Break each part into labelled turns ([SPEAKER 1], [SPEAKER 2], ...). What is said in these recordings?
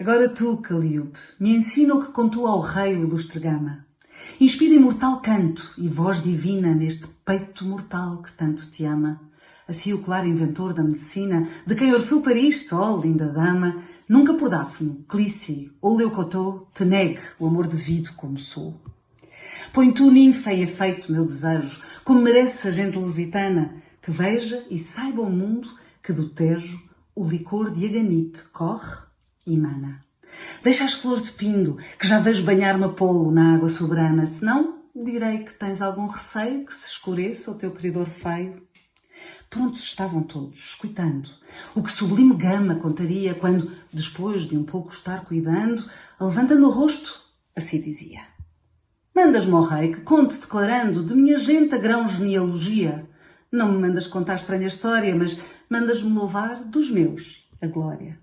[SPEAKER 1] Agora tu, Calíope, me ensina o que contou ao rei o ilustre Gama. Inspira imortal canto e voz divina neste peito mortal que tanto te ama. Assim o claro inventor da medicina, de quem Orfeu pariste, ó linda dama, nunca por Dafne, Clície ou Leucotô te negue o amor devido como sou. Põe tu, ninfa, em efeito meu desejo, como merece a gente lusitana, que veja e saiba o mundo que do Tejo o licor de Aganipe corre e mana. Deixa as flores de pindo, que já vejo banhar-me a polo na água soberana, senão direi que tens algum receio que se escureça o teu querido Orfeio. Prontos estavam todos, escutando, o que sublime Gama contaria quando, depois de um pouco estar cuidando, levantando o rosto, assim dizia: mandas-me ao rei que conte declarando de minha gente a grão genealogia. Não me mandas contar estranha história, mas mandas-me louvar dos meus a glória.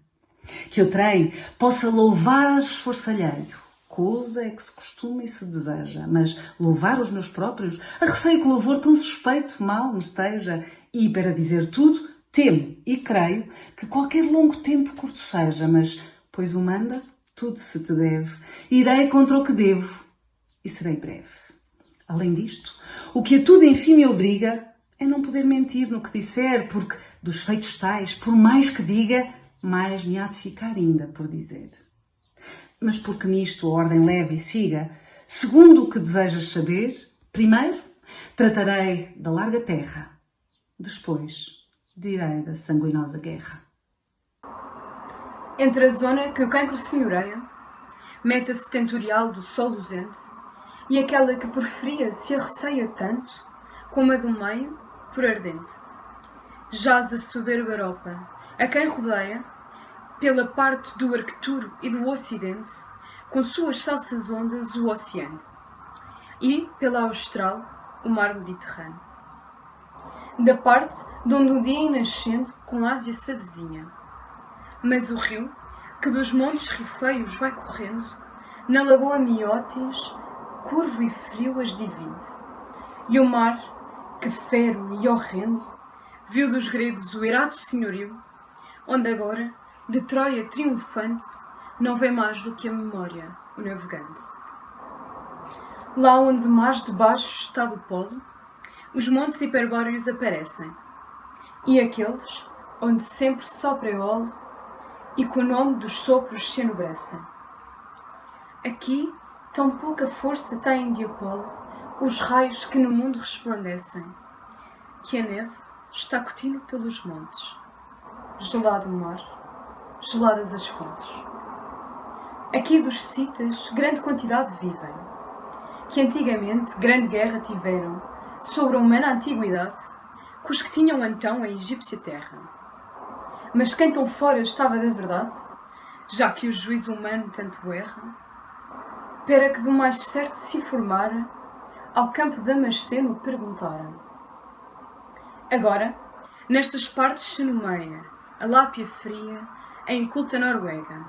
[SPEAKER 1] Que eu trem possa louvar esforço alheio, coisa é que se costuma e se deseja, mas louvar os meus próprios, a receio que louvor tão suspeito mal me esteja, e para dizer tudo, temo e creio que qualquer longo tempo curto seja, mas, pois o manda, tudo se te deve, irei contra o que devo, e serei breve. Além disto, o que a tudo enfim me obriga é não poder mentir no que disser, porque dos feitos tais, por mais que diga, mais me há de ficar ainda por dizer. Mas porque nisto a ordem leve e siga, segundo o que desejas saber, primeiro tratarei da larga terra, depois direi da sanguinosa guerra.
[SPEAKER 2] Entre a zona que o cancro senhoreia, meta setentorial do sol luzente, e aquela que por fria se arreceia tanto, como a do meio, por ardente. Jaz a soberba Europa, a quem rodeia, pela parte do Arcturo e do Ocidente, com suas salsas ondas o oceano, e, pela austral, o mar Mediterrâneo. Da parte de onde o dia nascendo com a Ásia se avizinha. Mas o rio, que dos montes rifeios vai correndo, na lagoa Miotis, curvo e frio as divide. E o mar, que fero e horrendo, viu dos gregos o irado senhorio, onde agora, de Troia triunfante, não vê mais do que a memória, o navegante. Lá onde mais debaixo está do polo, os montes hiperbóreos aparecem, e aqueles onde sempre sopra eolo e com o nome dos sopros se enobrecem. Aqui, tão pouca força têm de Apolo os raios que no mundo resplandecem, que a neve está contínua pelos montes, gelado o mar, geladas as fontes. Aqui dos citas grande quantidade vivem, que antigamente grande guerra tiveram sobre a humana antiguidade, com os que tinham então a egípcia terra. Mas quem tão fora estava da verdade, já que o juízo humano tanto erra, para que do mais certo se informara, ao campo de Damasceno perguntara. Agora, nestas partes se nomeia a Lápia Fria, a inculta Noruega,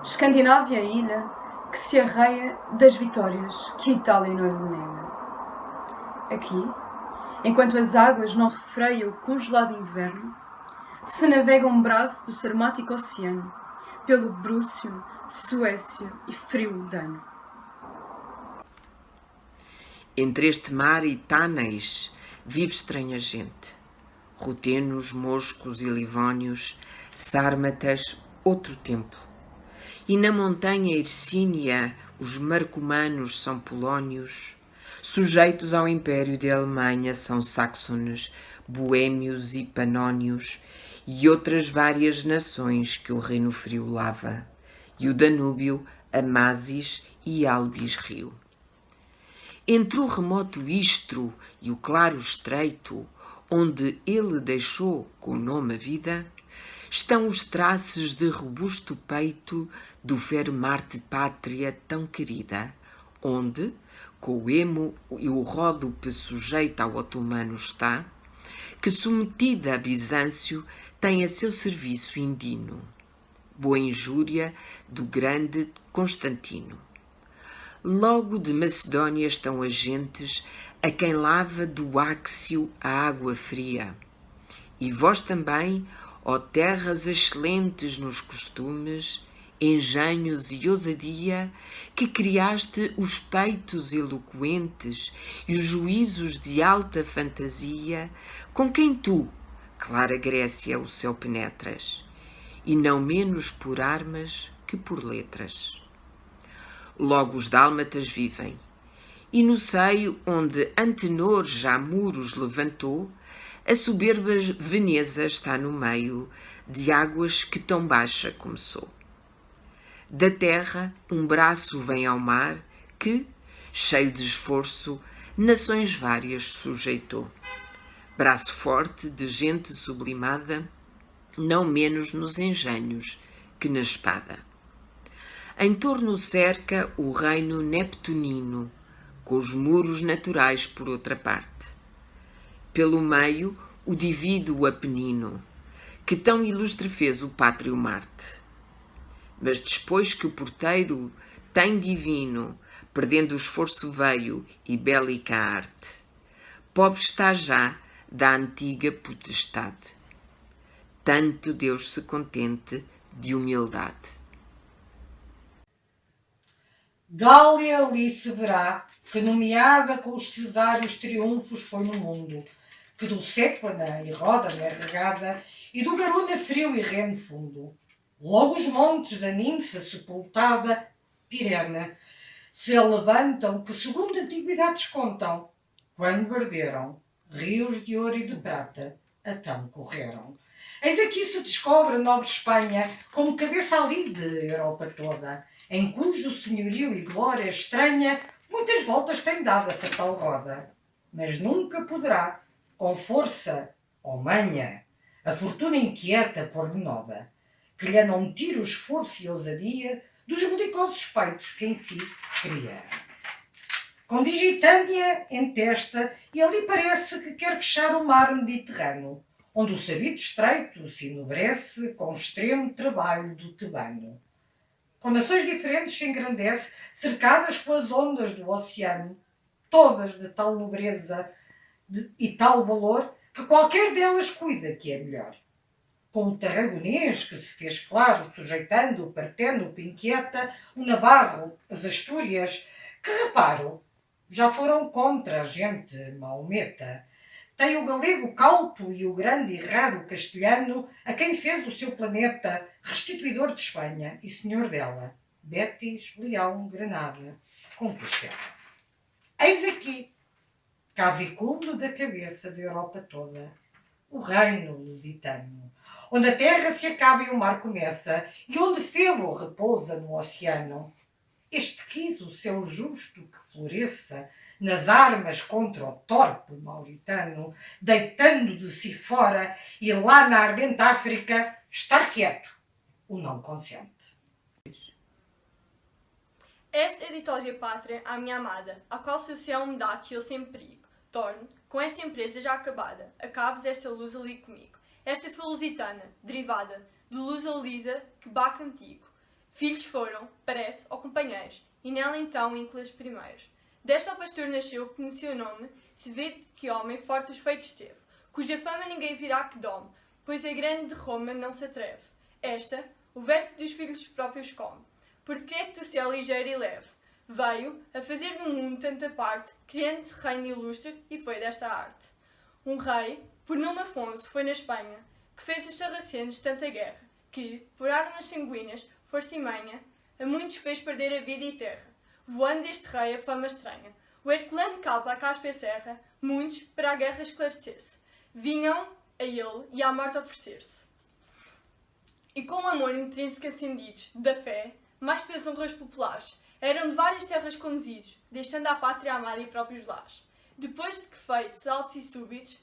[SPEAKER 2] Escandinávia a ilha que se arreia das vitórias que a Itália não lhe nega. Aqui, enquanto as águas não refreiam o congelado inverno, se navega um braço do Sarmático Oceano, pelo Brúcio, Suécia e frio Dano.
[SPEAKER 3] Entre este mar e Táneis vive estranha gente, rutenos, moscos e livónios, sármatas, outro tempo. E na montanha Hercínia os marcomanos são polónios, sujeitos ao império de Alemanha são saxones, boêmios e panónios, e outras várias nações que o reino frio lava, e o Danúbio, Amasis e Albis rio. Entre o remoto Istro e o claro estreito, onde ele deixou com o nome a vida, estão os traços de robusto peito do fero Marte pátria tão querida, onde, com o emo e o ródope sujeito ao otomano está, que submetida a Bizâncio tem a seu serviço indino, boa injúria do grande Constantino. Logo de Macedónia estão agentes a quem lava do Áxio a água fria. E vós também, ó terras excelentes nos costumes, engenhos e ousadia, que criaste os peitos eloquentes e os juízos de alta fantasia, com quem tu, clara Grécia, o céu penetras, e não menos por armas que por letras. Logo os dálmatas vivem, e no seio onde Antenor já muros levantou, a soberba Veneza está no meio de águas que tão baixa começou. Da terra um braço vem ao mar que, cheio de esforço, nações várias sujeitou. Braço forte de gente sublimada, não menos nos engenhos que na espada. Em torno cerca o reino neptunino, com os muros naturais por outra parte. Pelo meio o divido Apenino, que tão ilustre fez o pátrio Marte. Mas depois que o porteiro tem divino, perdendo o esforço veio e bélica arte, pobre está já da antiga potestade. Tanto Deus se contente de humildade.
[SPEAKER 4] Gália ali se verá, que nomeada com os cesáreos triunfos foi no mundo, que do Séquana e Ródano é regada, e do Garuna frio e reno fundo. Logo os montes da ninfa sepultada, Pirena, se levantam, que segundo antiguidades contam, quando arderam, rios de ouro e de prata, então correram. Eis aqui se descobre a nobre Espanha, como cabeça ali de Europa toda, em cujo senhorio e glória estranha muitas voltas tem dado a fatal roda. Mas nunca poderá, com força ou manha, a fortuna inquieta pôr-lhe nova, que lhe não tire o esforço e ousadia dos belicosos peitos que em si cria. Com digitânia entesta, e ali parece que quer fechar o mar Mediterrâneo, onde o sabido estreito se enobrece com extremo trabalho do tebano. Com nações diferentes se engrandece, cercadas com as ondas do oceano, todas de tal nobreza e tal valor, que qualquer delas cuida que é melhor. Com o tarragonês, que se fez claro, sujeitando o parteno, o Pinquieta, o Navarro, as Astúrias, que reparo, já foram contra a gente maometa. Tem o galego calpo e o grande e raro castelhano, a quem fez o seu planeta, restituidor de Espanha e senhor dela, Betis, Leão, Granada, com Castela. Eis aqui, caviculo da cabeça da Europa toda, o reino lusitano, onde a terra se acaba e o mar começa, e onde Febo repousa no oceano. Este quis o céu justo que floresça nas armas contra o torpe mauritano, deitando de si fora e lá na ardente África estar quieto, o não consente.
[SPEAKER 5] Esta é ditosa pátria, a minha amada, a qual se o céu me dá que eu sem perigo torne, com esta empresa já acabada, acabes esta luz ali comigo. Esta foi lusitana, derivada de luz a Lisa que baca antigo. Filhos foram, parece, ou companheiros, e nela então inclui os primeiros. Desta o pastor nasceu, que no seu nome se vê que homem forte os feitos teve, cuja fama ninguém virá que dome, pois a grande de Roma não se atreve. Esta, o verbo dos filhos próprios come, por decreto do céu ligeiro e leve. Veio a fazer no mundo tanta parte, criando-se reino ilustre, e foi desta arte. Um rei, por nome Afonso, foi na Espanha, que fez os sarracenos tanta guerra, que, por armas sanguíneas, força e manha, a muitos fez perder a vida e terra. Voando deste rei a fama estranha, o herculano calpa a caspa e serra, muitos, para a guerra esclarecer-se, vinham a ele e à morte oferecer-se. E com o amor intrínseco acendidos, da fé, mais que das honras populares, eram de várias terras conduzidos, deixando à pátria amada e próprios lares. Depois de que feitos altos e súbitos,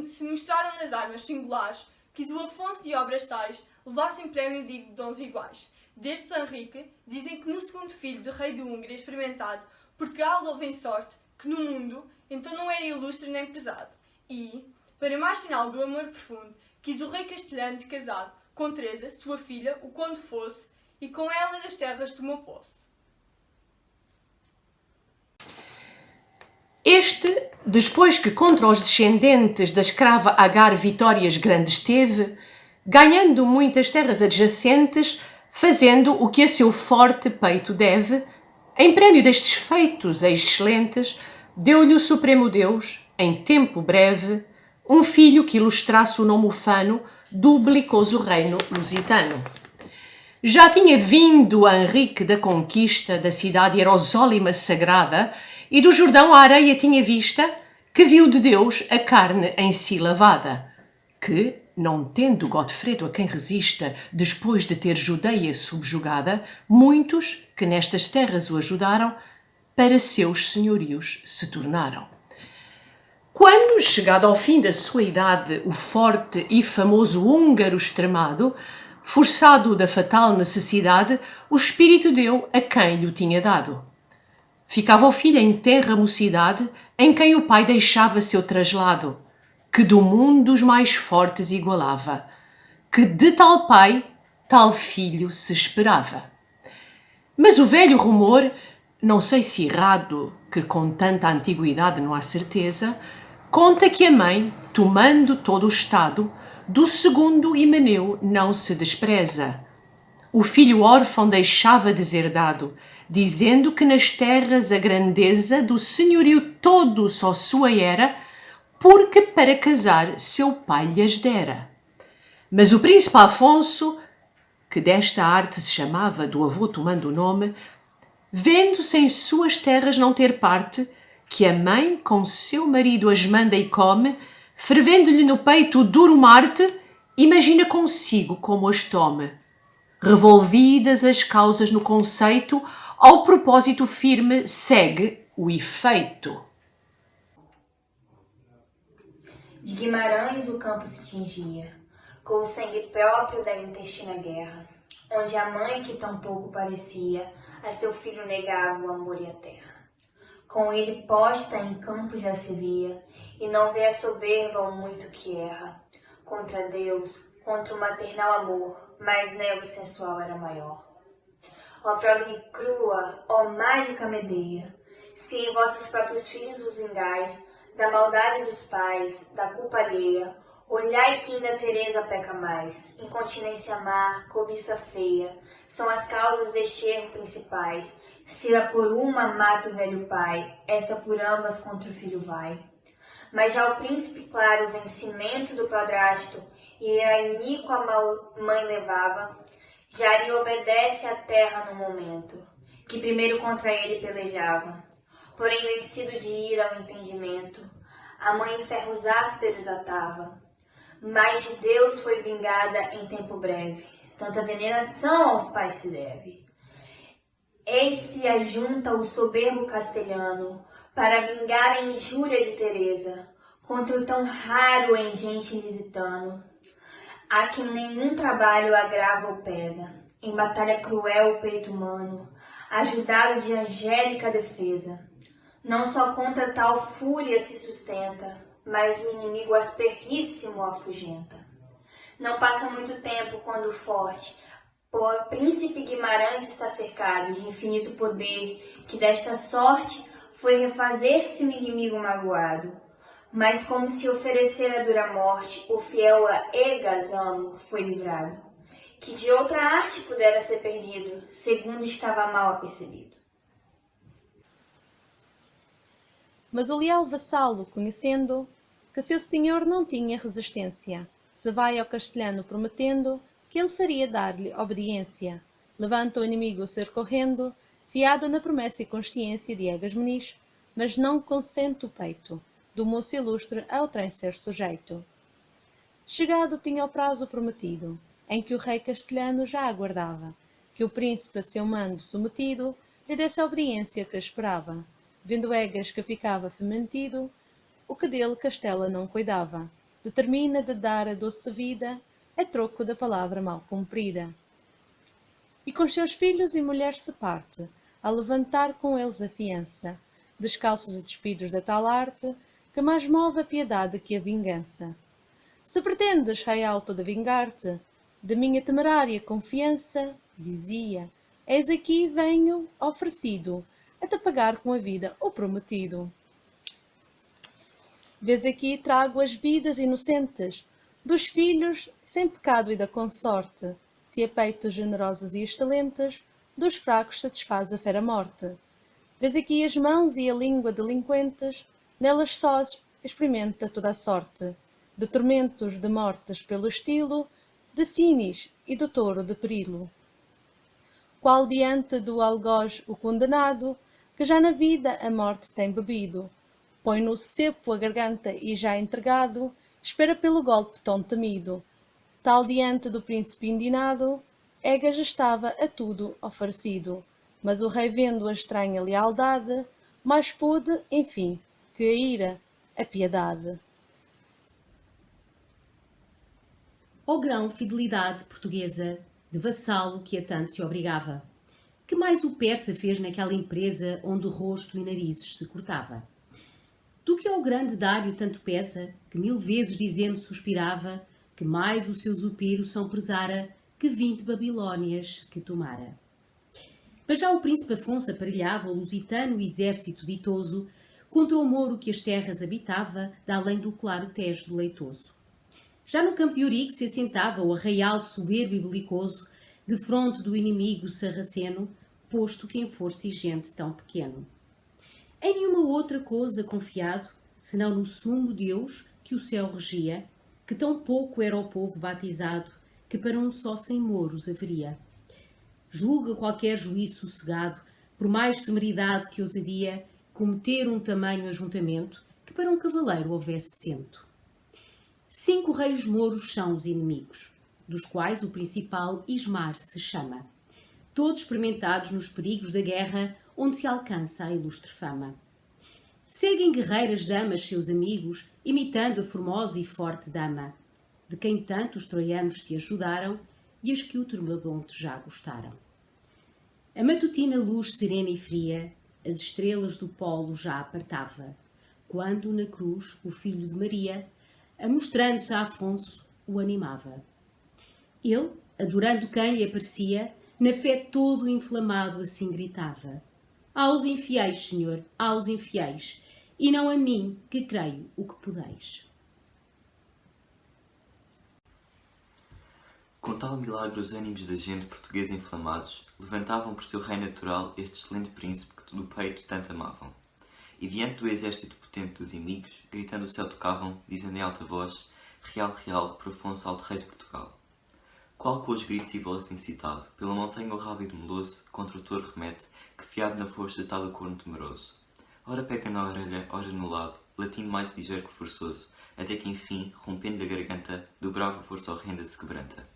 [SPEAKER 5] se mostraram nas armas singulares, quis o Afonso de obras tais levassem prémio digno de dons iguais. Deste Henrique, dizem que no segundo filho de rei de Hungria experimentado, Portugal houve em sorte, que no mundo, então não era ilustre nem pesado. E, para mais sinal do amor profundo, quis o rei castelhano de casado, com Teresa, sua filha, o conde fosse, e com ela das terras tomou posse.
[SPEAKER 6] Este, depois que contra os descendentes da escrava Agar vitórias grandes teve, ganhando muitas terras adjacentes, fazendo o que a seu forte peito deve, em prémio destes feitos excelentes, deu-lhe o Supremo Deus, em tempo breve, um filho que ilustrasse o nome ufano do belicoso reino lusitano. Já tinha vindo a Henrique da conquista da cidade Jerosólima sagrada, e do Jordão a areia tinha vista, que viu de Deus a carne em si lavada, que, não tendo Godfredo a quem resista, depois de ter Judeia subjugada, muitos que nestas terras o ajudaram, para seus senhorios se tornaram. Quando, chegado ao fim da sua idade, o forte e famoso húngaro extremado, forçado da fatal necessidade, o espírito deu a quem lhe tinha dado. Ficava o filho em tenra mocidade, em quem o pai deixava seu traslado, que do mundo os mais fortes igualava, que de tal pai, tal filho se esperava. Mas o velho rumor, não sei se errado, que com tanta antiguidade não há certeza, conta que a mãe, tomando todo o estado, do segundo Himeneu não se despreza. O filho órfão deixava deserdado, dizendo que nas terras a grandeza do senhorio todo só sua era, porque para casar seu pai lhes dera. Mas o príncipe Afonso, que desta arte se chamava, do avô tomando o nome, vendo-se em suas terras não ter parte, que a mãe com seu marido as manda e come, fervendo-lhe no peito o duro Marte, imagina consigo como as tome. Revolvidas as causas no conceito, ao propósito firme segue o efeito.
[SPEAKER 7] De Guimarães o campo se tingia, com o sangue próprio da intestina guerra, onde a mãe que tão pouco parecia, a seu filho negava o amor e a terra. Com ele posta em campo já se via, e não vê a soberba o muito que erra, contra Deus, contra o maternal amor, mas nele o sensual era maior. Ó progenie crua, ó mágica Medea, se em vossos próprios filhos vos vingais, da maldade dos pais, da culpa alheia, olhai que ainda Teresa peca mais, incontinência má, cobiça feia, são as causas deste erro principais. Se a por uma mata o velho pai, esta por ambas contra o filho vai. Mas já o príncipe claro o vencimento do padrasto e a iníqua mãe levava, já lhe obedece a terra no momento, que primeiro contra ele pelejava. Porém, vencido de ira ao entendimento, a mãe em ferros ásperos atava. Mas de Deus foi vingada em tempo breve, tanta veneração aos pais se deve. Eis-se ajunta o soberbo castelhano, para vingar a injúria de Teresa, contra o tão raro engente lusitano, a quem nenhum trabalho agrava ou pesa, em batalha cruel o peito humano, ajudado de angélica defesa. Não só contra tal fúria se sustenta, mas o inimigo asperríssimo afugenta. Não passa muito tempo quando o forte, o príncipe Guimarães está cercado de infinito poder, que desta sorte foi refazer-se o inimigo magoado. Mas como se oferecer a dura morte, o fiel Egazamo foi livrado, que de outra arte pudera ser perdido, segundo estava mal apercebido.
[SPEAKER 8] Mas o leal vassalo, conhecendo que seu senhor não tinha resistência, se vai ao castelhano prometendo que ele faria dar-lhe obediência, levanta o inimigo a ser correndo, fiado na promessa e consciência de Egas Muniz, mas não consente o peito do moço ilustre ao trem ser sujeito. Chegado tinha o prazo prometido, em que o rei castelhano já aguardava, que o príncipe a seu mando submetido lhe desse a obediência que esperava, vendo Egas que ficava fementido, o que dele Castela não cuidava, determina de dar a doce vida a troco da palavra mal cumprida. E com seus filhos e mulher se parte, a levantar com eles a fiança, descalços e despidos da tal arte, que mais move a piedade que a vingança. Se pretendes, rei alto, de vingar-te, de minha temerária confiança, dizia, eis aqui venho oferecido, a te pagar com a vida o prometido. Vês aqui trago as vidas inocentes dos filhos sem pecado e da consorte, se a peitos generosos e excelentes, dos fracos satisfaz a fera morte. Vês aqui as mãos e a língua delinquentes, nelas sós experimenta toda a sorte, de tormentos, de mortes pelo estilo, de cines e do touro de perilo. Qual diante do algoz o condenado, que já na vida a morte tem bebido, põe no cepo a garganta e já entregado, espera pelo golpe tão temido. Tal diante do príncipe indinado, Egas estava a tudo oferecido, mas o rei vendo a estranha lealdade, mais pôde, enfim, que a ira, a piedade.
[SPEAKER 9] Ó grão fidelidade portuguesa, de vassalo que a tanto se obrigava, que mais o persa fez naquela empresa onde o rosto e narizes se cortava? Do que ao grande Dário tanto pesa, que 1000 vezes dizendo suspirava, que mais o seu zupiro São prezara, que 20 Babilónias que tomara. Mas já o príncipe Afonso aparelhava o lusitano exército ditoso contra o Moro que as terras habitava, da além do claro Tejo deleitoso. Já no campo de Ourique se assentava o arraial soberbo e belicoso, defronte do inimigo sarraceno, posto que em força e gente tão pequeno. Em nenhuma outra coisa confiado, senão no sumo Deus que o céu regia, que tão pouco era o povo batizado, que para um só sem moros haveria. Julga qualquer juiz sossegado, por mais temeridade que ousadia, cometer um tamanho ajuntamento, que para um cavaleiro houvesse cento. 5 reis mouros são os inimigos, dos quais o principal Ismar se chama, todos experimentados nos perigos da guerra, onde se alcança a ilustre fama. Seguem guerreiras damas seus amigos, imitando a formosa e forte dama, de quem tanto os troianos se ajudaram e as que o Termodonte já gostaram. A matutina luz serena e fria, as estrelas do polo já apartava, quando na cruz o filho de Maria, amostrando-se a Afonso, o animava. Ele, adorando quem lhe aparecia, na fé todo inflamado assim gritava: aos infiéis, Senhor, aos infiéis, e não a mim, que creio o que podeis.
[SPEAKER 10] Com tal milagre os ânimos da gente portuguesa inflamados levantavam por seu rei natural este excelente príncipe que do peito tanto amavam. E diante do exército potente dos inimigos, gritando o céu tocavam, dizendo em alta voz: real, real, por Afonso alto rei de Portugal. Qual com os gritos e voz incitado, pela montanha o rábido meloso, contra o touro remete, que fiado na força está do corno temeroso. Ora pega na orelha, ora no lado, latindo mais ligeiro que forçoso, até que enfim, rompendo a garganta, do bravo força horrenda se quebranta.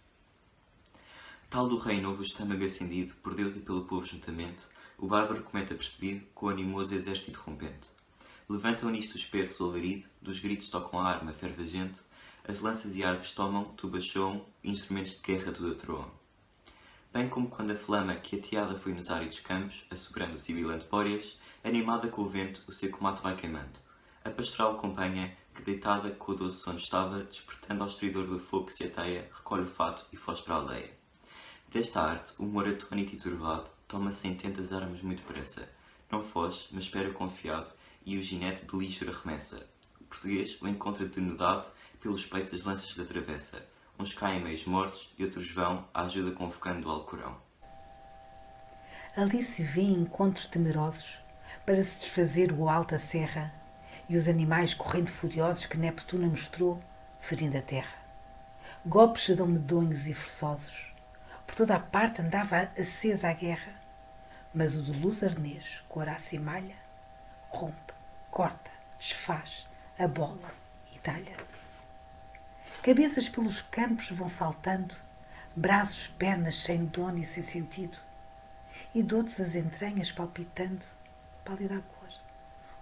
[SPEAKER 10] Tal do rei novo estômago acendido, por Deus e pelo povo juntamente, o bárbaro comete apercebido, com o animoso exército rompente. Levantam nisto os perros o alarido, dos gritos tocam a arma fervagente, as lanças e arcos tomam, tubas soam, instrumentos de guerra tudo atroam. Bem como quando a flama que ateada foi nos áridos campos, assobrando o sibilante Bóreas, animada com o vento, o seco mato vai queimando. A pastoral companhia, que deitada com o doce sono estava, despertando ao estridor do fogo que se ateia, recolhe o fato e foge para a aldeia. Desta arte, o humor atônito e turbado, toma-se em tentas armas muito pressa. Não foge, mas espera confiado, e o ginete belígero arremessa. O português o encontra denudado, pelos peitos as lanças lhe atravessa. Uns caem meios mortos e outros vão à ajuda convocando o Alcorão.
[SPEAKER 1] Ali se vêem encontros temerosos para se desfazer o alta serra e os animais correndo furiosos que Neptuna mostrou, ferindo a terra. Golpes se dão medonhos e forçosos. Por toda a parte andava acesa a guerra, mas o de luz arnês, couraça e malha, rompe, corta, desfaz, abola e talha. Cabeças pelos campos vão saltando, braços, pernas sem dono e sem sentido, e de outros as entranhas palpitando, pálida a cor,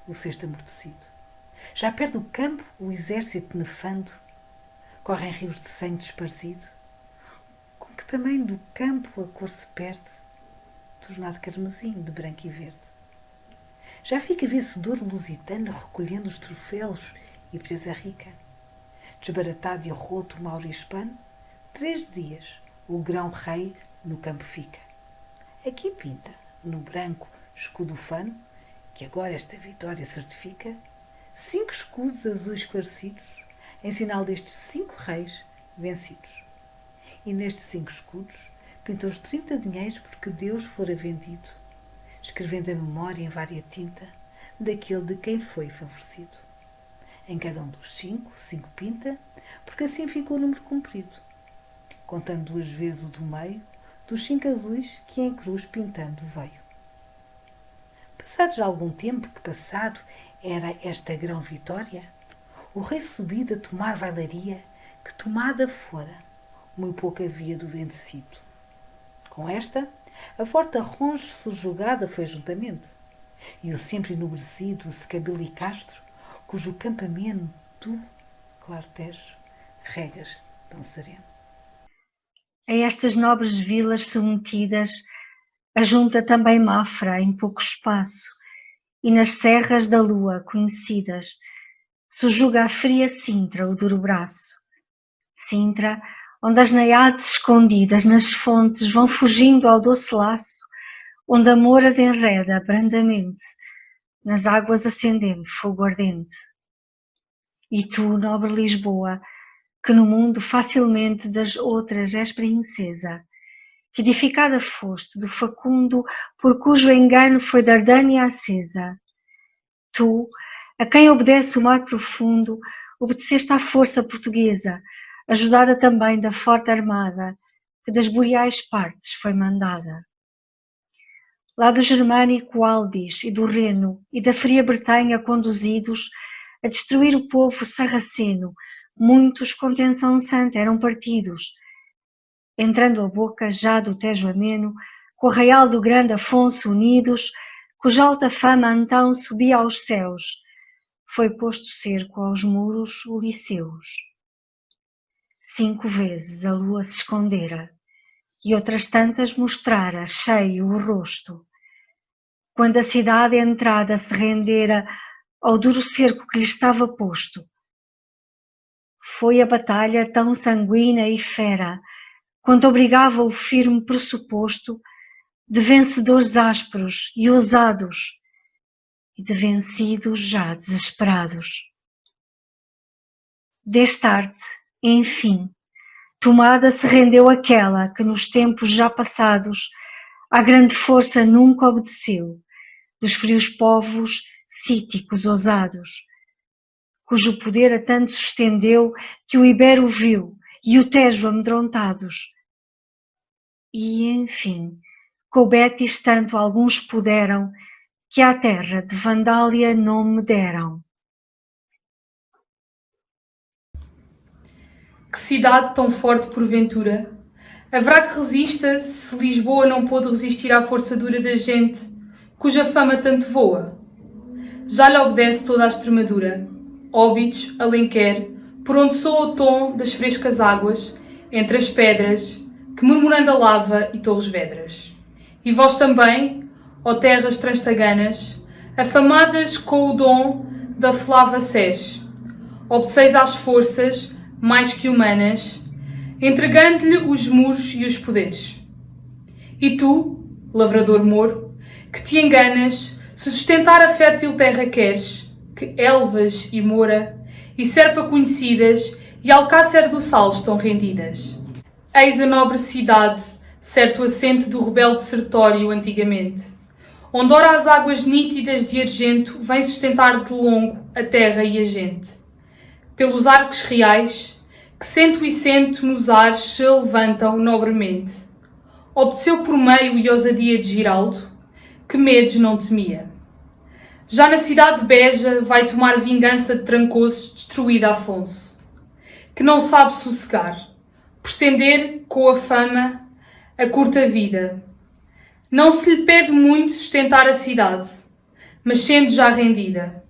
[SPEAKER 1] o cesto amortecido. Já perto do campo o exército nefando, correm rios de sangue desparzido, com que também do campo a cor se perde, tornado carmesim de branco e verde. Já fica vencedor o lusitano recolhendo os troféus e presa rica. Desbaratado e roto o mauro hispano, 3 dias o grão-rei no campo fica. Aqui pinta, no branco escudo ufano, que agora esta vitória certifica, 5 escudos azuis esclarecidos, em sinal destes 5 reis vencidos. E nestes 5 escudos
[SPEAKER 11] pintou os 30 dinheiros porque Deus fora vendido, escrevendo a memória em vária tinta daquele de quem foi favorecido. Em cada um dos 5 pinta, porque assim ficou o número cumprido, contando 2 vezes o do meio, dos 5 azuis que em cruz pintando veio. Passado já algum tempo, que passado era esta grão vitória, o rei subido a tomar bailaria, que tomada fora, muito pouco havia do vencido. Com esta, a forte arronjo subjugada foi juntamente, e o sempre enobrecido Secabilo e Castro, cujo campamento tu, claro Tejo, regas tão sereno.
[SPEAKER 12] A estas nobres vilas submetidas, ajunta também Mafra em pouco espaço, e nas serras da lua conhecidas, subjuga a fria Sintra o duro braço. Sintra, onde as naiades escondidas nas fontes vão fugindo ao doce laço, onde amor as enreda brandamente, nas águas acendendo fogo ardente. E tu, nobre Lisboa, que no mundo facilmente das outras és princesa, que edificada foste do facundo por cujo engano foi Dardânia acesa. Tu, a quem obedece o mar profundo, obedeceste à força portuguesa, ajudada também da forte armada, que das boreais partes foi mandada. Lá do germânico Albis e do Reno e da fria Bretanha conduzidos a destruir o povo sarraceno, muitos com tensão santa eram partidos, entrando a boca já do Tejo ameno, com o arraial do grande Afonso unidos, cuja alta fama então subia aos céus, foi posto cerco aos muros Uliseus. 5 vezes a lua se escondera, e outras tantas mostrara cheio o rosto, quando a cidade entrada se rendera ao duro cerco que lhe estava posto. Foi a batalha tão sanguínea e fera, quanto obrigava o firme pressuposto de vencedores ásperos e ousados, e de vencidos já desesperados. Desta arte, enfim, tomada se rendeu aquela que nos tempos já passados à grande força nunca obedeceu, dos frios povos cíticos ousados, cujo poder a tanto se estendeu que o Ibero viu e o Tejo amedrontados. E, enfim, com Betis tanto alguns puderam, que à terra de Vandália nome deram.
[SPEAKER 2] Que cidade tão forte porventura? Haverá que resista se Lisboa não pôde resistir à força dura da gente, cuja fama tanto voa? Já lhe obedece toda a Extremadura, Óbidos, Alenquer, por onde soa o tom das frescas águas, entre as pedras, que murmurando a lava e Torres Vedras. E vós também, ó terras transtaganas, afamadas com o dom da flava sés, obedeceis às forças mais que humanas, entregando-lhe os muros e os poderes. E tu, lavrador moro, que te enganas, se sustentar a fértil terra queres, que Elvas e Moura, e Serpa conhecidas, e Alcácer do Sal estão rendidas. Eis a nobre cidade, certo assento do rebelde sertório antigamente, onde ora as águas nítidas de argento vêm sustentar de longo a terra e a gente. Pelos arcos reais, que cento e cento nos ares se levantam nobremente, obteceu por meio e ousadia de Giraldo, que medos não temia. Já na cidade de Beja vai tomar vingança de Trancoso destruída Afonso, que não sabe sossegar, por estender com a fama a curta vida. Não se lhe pede muito sustentar a cidade, mas sendo já rendida,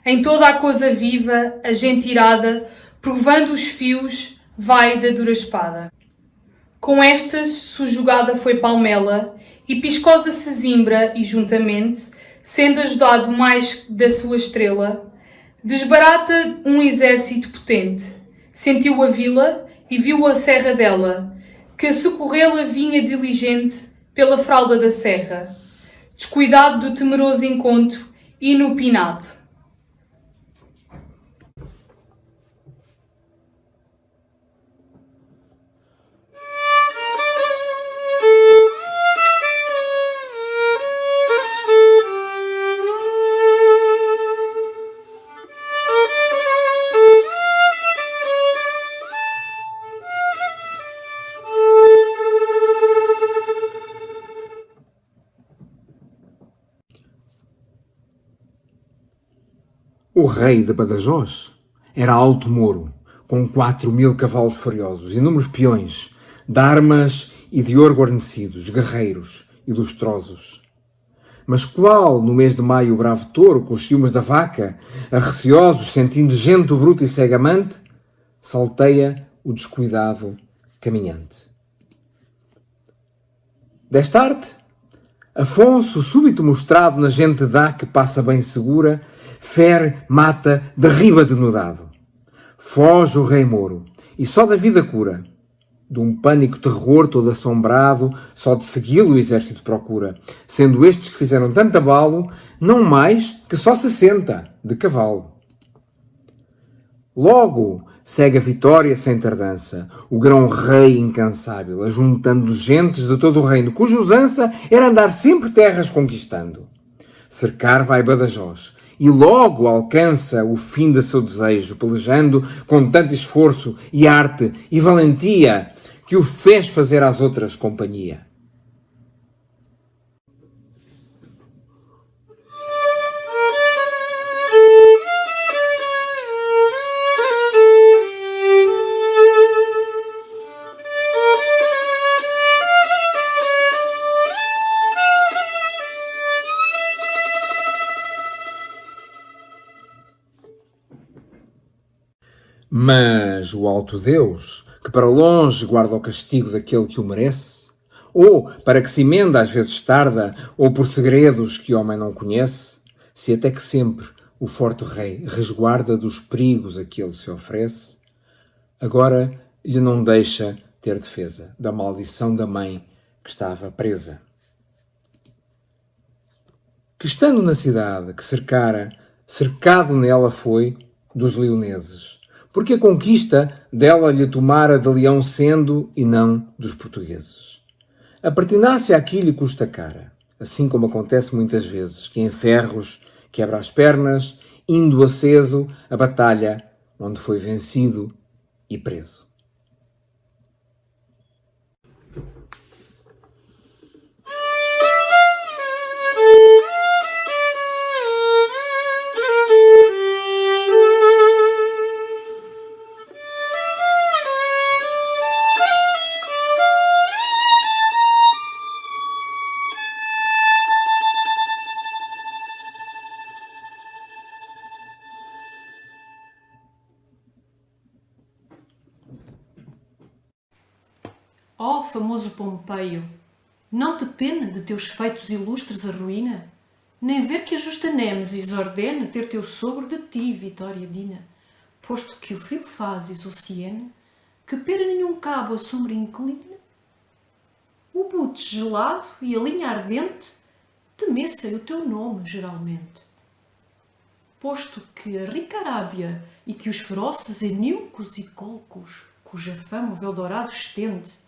[SPEAKER 2] em toda a coisa viva, a gente irada, provando os fios, vai da dura espada. Com estas, subjugada foi Palmela, e Piscosa Sesimbra, e juntamente, sendo ajudado mais da sua estrela, desbarata um exército potente, sentiu a vila e viu a serra dela, que a socorrê-la vinha diligente pela fralda da serra, descuidado do temeroso encontro, inopinado.
[SPEAKER 13] O rei de Badajoz era alto mouro, com 4.000 cavalos furiosos, inúmeros peões, de armas e de ouro guarnecidos, guerreiros e lustrosos. Mas qual, no mês de maio, o bravo touro, com os ciúmes da vaca, arreceosos, sentindo gente bruta e cegamante, salteia o descuidado caminhante. Desta arte, Afonso, súbito mostrado na gente dá que passa bem segura, fere, mata, derriba denudado. Foge o rei mouro, e só da vida cura. De um pânico terror todo assombrado, só de segui-lo o exército procura, sendo estes que fizeram tanto abalo, não mais que só 60 de cavalo. Logo segue a vitória sem tardança, o grão-rei incansável, ajuntando gentes de todo o reino, cuja usança era andar sempre terras conquistando. Cercar vai Badajoz, e logo alcança o fim de seu desejo, pelejando com tanto esforço e arte e valentia que o fez fazer às outras companhia. Mas o alto Deus, que para longe guarda o castigo daquele que o merece, ou para que se emenda às vezes tarda, ou por segredos que o homem não conhece, se até que sempre o forte rei resguarda dos perigos a que ele se oferece, agora lhe não deixa ter defesa da maldição da mãe que estava presa. Que estando na cidade que cercara, cercado nela foi dos leoneses, porque a conquista dela lhe tomara de leão sendo e não dos portugueses. A pertinácia aqui lhe custa cara, assim como acontece muitas vezes, que em ferros quebra as pernas, indo aceso a batalha onde foi vencido e preso.
[SPEAKER 6] Ó famoso Pompeio, não te pena de teus feitos ilustres a ruína? Nem ver que a justa Nêmesis ordena ter teu sogro de ti, Vitória Dina, posto que o frio fazes, o Siena, que pera nenhum cabo a sombra inclina? O bute gelado e a linha ardente temessem o teu nome, geralmente. Posto que a rica Arábia e que os feroces eníucos e colcos, cuja fama o véu dourado estende,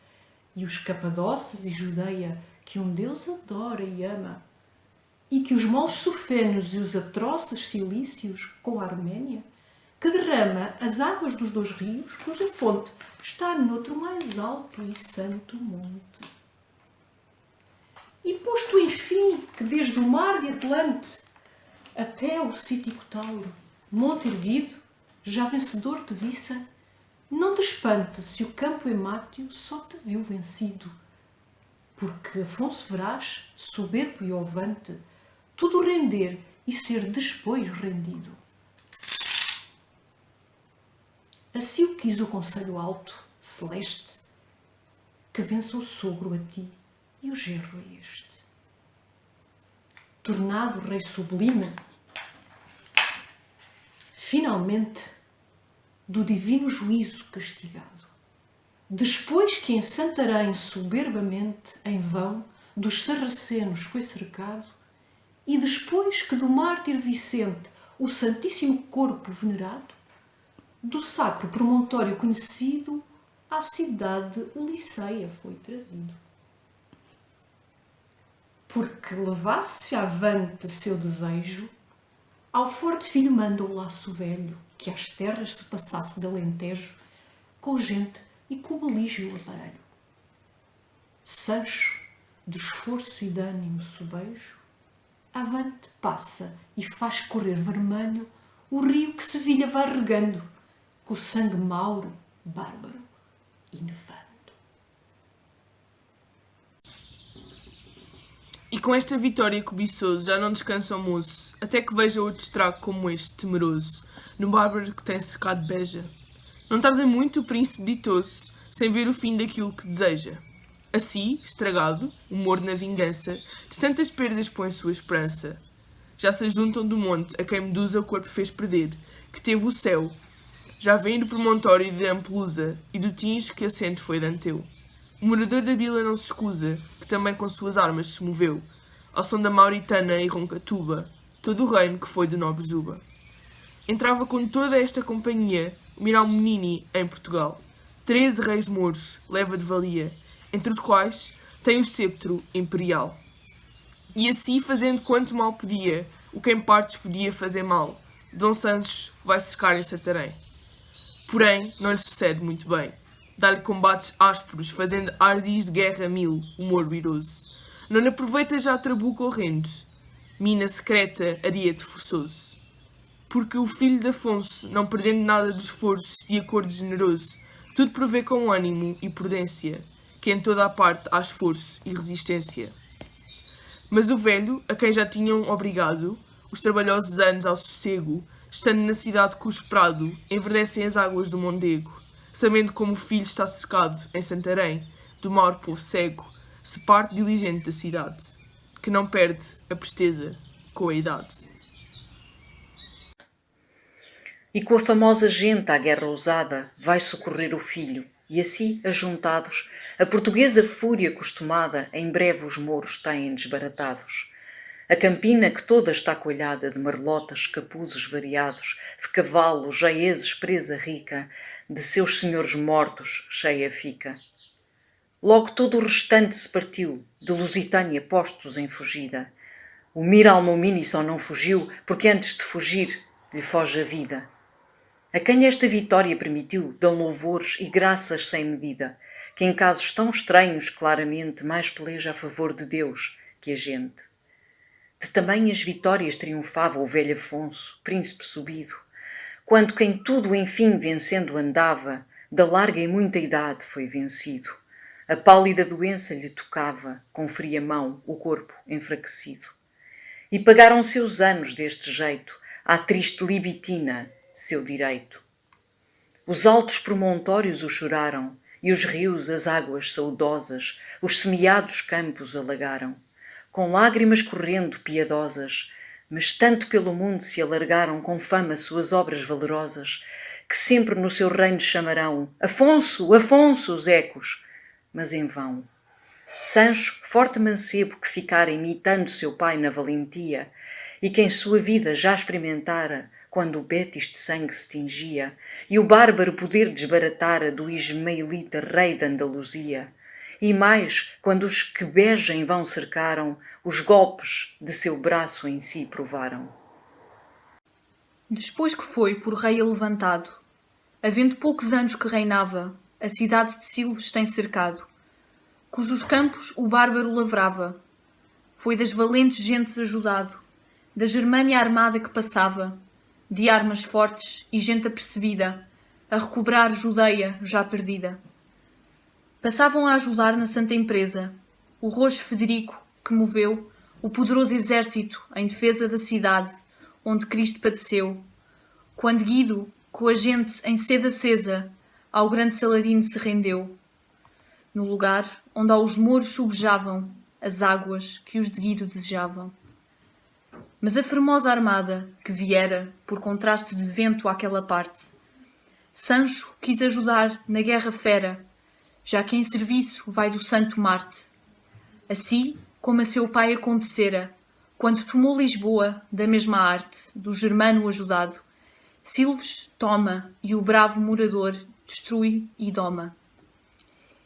[SPEAKER 6] e os Capadócios e Judeia, que um Deus adora e ama, e que os moles sufénios e os atroces cilícios com a Arménia, que derrama as águas dos 2 rios, cuja fonte está noutro mais alto e santo monte. E posto, enfim, que desde o mar de Atlante até ao Cítico Tauro, monte erguido, já vencedor te vissa, não te espanta se o campo Emátio só te viu vencido, porque Afonso verás, soberbo e ovante, tudo render e ser depois rendido. Assim o quis o conselho alto, celeste, que vença o sogro a ti e o genro a este. Tornado rei sublime, finalmente do divino juízo castigado, depois que em Santarém soberbamente, em vão, dos sarracenos foi cercado, e depois que do mártir Vicente o santíssimo corpo venerado, do sacro promontório conhecido, à cidade Liceia foi trazido. Porque levasse avante seu desejo, ao forte filho manda o laço velho, que às terras se passasse de Alentejo, com gente e com belígio aparelho. Sancho, de esforço e de ânimo sobejo, avante passa e faz correr vermelho
[SPEAKER 14] o rio que Sevilha vai regando, com o sangue mauro, bárbaro e nefando.
[SPEAKER 15] E com esta vitória cobiçoso já não descansa o moço, até que veja outro estrago como este, temeroso, no bárbaro que tem cercado Beja. Não tarda muito o príncipe ditou-se, sem ver o fim daquilo que deseja. Assim, estragado, o moro na vingança, de tantas perdas põe sua esperança. Já se ajuntam do monte a quem Medusa o corpo fez perder, que teve o céu. Já vem do promontório de Ampelusa e do Tins que assento foi Danteu. O morador da vila não se escusa, que também com suas armas se moveu, ao som da Mauritana e Roncatuba, todo o reino que foi do nobre Juba. Entrava com toda esta companhia o Miral Menini em Portugal. 13 reis mouros leva de valia, entre os quais tem o sceptro imperial. E assim, fazendo quanto mal podia, o que em partes podia fazer mal, Dom Sancho vai cercar em Santarém. Porém, não lhe sucede muito bem. Dá-lhe combates ásperos, fazendo ardis de guerra mil, o moro iroso. Não lhe aproveita já trabuco horrendo, mina secreta, ariete forçoso. Porque o filho de Afonso, não perdendo nada do esforço e acordo generoso, tudo provê com ânimo e prudência, que em toda a parte há esforço e resistência. Mas o velho, a quem já tinham obrigado os trabalhosos anos ao sossego, estando na cidade cusprado, enverdecem as águas do Mondego, sabendo como o filho está cercado em Santarém, do mau povo cego, se parte diligente da cidade, que não perde a presteza com a idade.
[SPEAKER 16] E com a famosa gente à guerra ousada vai socorrer o filho, e assim, ajuntados, a portuguesa fúria costumada em breve os mouros têm desbaratados. A campina que toda está coalhada de marlotas, capuzes variados, de cavalos, jaezes presa rica, de seus senhores mortos cheia fica. Logo todo o restante se partiu, de Lusitânia postos em fugida. O Miral Momini só não fugiu, porque antes de fugir lhe foge a vida. A quem esta vitória permitiu, dão louvores e graças sem medida, que em casos tão estranhos claramente mais peleja a favor de Deus que a gente. De tamanhas vitórias triunfava o velho Afonso, príncipe subido, quando quem tudo enfim vencendo andava, da larga e muita idade foi vencido. A pálida doença lhe tocava, com fria mão, o corpo enfraquecido. E pagaram seus anos deste jeito, à triste libitina, seu direito. Os altos promontórios o choraram, e os rios as águas saudosas, os semeados campos alagaram, com lágrimas correndo piedosas, mas tanto pelo mundo se alargaram com fama suas obras valerosas, que sempre no seu reino chamarão Afonso, Afonso, os ecos, mas em vão. Sancho, forte mancebo que ficara imitando seu pai na valentia, e que em sua vida já experimentara quando o Betis de sangue se tingia, e o bárbaro poder desbaratara do ismaelita rei da Andaluzia, e mais, quando os que Beja em vão cercaram, os golpes de seu braço em si provaram.
[SPEAKER 2] Depois que foi por rei levantado, havendo poucos anos que reinava, a cidade de Silves tem cercado, cujos campos o bárbaro lavrava. Foi das valentes gentes ajudado, da Germânia armada que passava, de armas fortes e gente apercebida, a recobrar Judeia já perdida. Passavam a ajudar na santa empresa o roxo Federico, que moveu o poderoso exército em defesa da cidade onde Cristo padeceu, quando Guido, com a gente em sede acesa, ao grande Saladino se rendeu, no lugar onde aos mouros subejavam as águas que os de Guido desejavam. Mas a formosa armada, que viera por contraste de vento àquela parte, Sancho quis ajudar na guerra fera, já que em serviço vai do santo Marte. Assim como a seu pai acontecera, quando tomou Lisboa da mesma arte, do germano ajudado, Silves toma e o bravo morador destrui e doma.